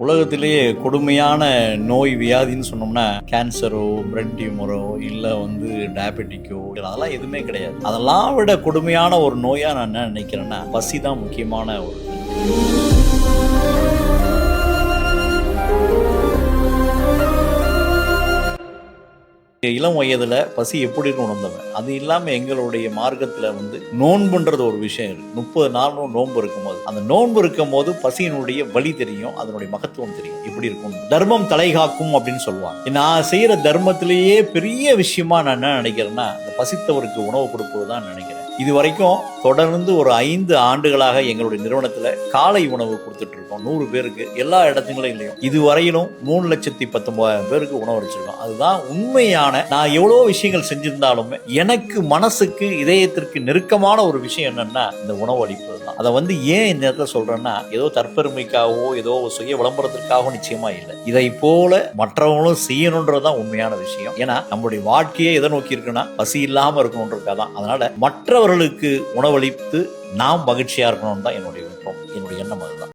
உலகத்திலேயே கொடுமையான நோய் வியாதின்னு சொன்னோம்னா கேன்சரோ, பிரெட் டியூமரோ, இல்லை டயபெட்டிக்கோ, அதெல்லாம் எதுவுமே கிடையாது. அதெல்லாம் விட கொடுமையான ஒரு நோயா நான் என்ன நினைக்கிறேன்னா, பசி தான் முக்கியமான ஒரு இளம் வயதுல பசி எப்படி இருக்கும் உணர்ந்தவன். அது இல்லாம எங்களுடைய மார்க்கத்துல நோன்புன்றது ஒரு விஷயம் இருக்கு. 30 நாளும் நோன்பு இருக்கும்போது, அந்த நோன்பு இருக்கும் போது பசியினுடைய வலி தெரியும், அதனுடைய மகத்துவம் தெரியும். எப்படி இருக்கும், தர்மம் தலைகாக்கும் அப்படின்னு சொல்லுவாங்க. நான் செய்யற தர்மத்திலேயே பெரிய விஷயமா நான் என்ன நினைக்கிறேன்னா, இந்த பசித்தவருக்கு உணவு கொடுப்பதுதான் நினைக்கிறேன். இது வரைக்கும் தொடர்ந்து ஒரு 5 ஆண்டுகளாக எங்களுடைய நிறுவனத்துல காலை உணவு கொடுத்துட்டு இருக்கோம் 100 பேருக்கு, எல்லா இடத்துலையும். இதுவரையிலும் 3,19,000 பேருக்கு உணவு அளிச்சிருக்கோம். அதுதான் உண்மையான. நான் எவ்வளோ விஷயங்கள் செஞ்சிருந்தாலுமே எனக்கு மனசுக்கு, இதயத்திற்கு நெருக்கமான ஒரு விஷயம் என்னன்னா இந்த உணவு அளிப்பது தான். அதை ஏன் இந்த நேரத்தில் சொல்றேன்னா, ஏதோ தற்பெருமைக்காகவோ ஏதோ சுய விளம்பரத்திற்காகவும் நிச்சயமா இல்லை. இதை போல மற்றவங்களும் செய்யணுன்றதுதான் உண்மையான விஷயம். ஏன்னா நம்மளுடைய வாழ்க்கையே எதை நோக்கி இருக்குன்னா, பசி இல்லாம இருக்கணுன்றதுக்காக. அதனால மற்றவர்களுக்கு உணவளித்து நாம் மகிழ்ச்சியா இருக்கணும்னு தான் என்னுடைய விருப்பம், என்னுடைய எண்ணம் அதுதான்.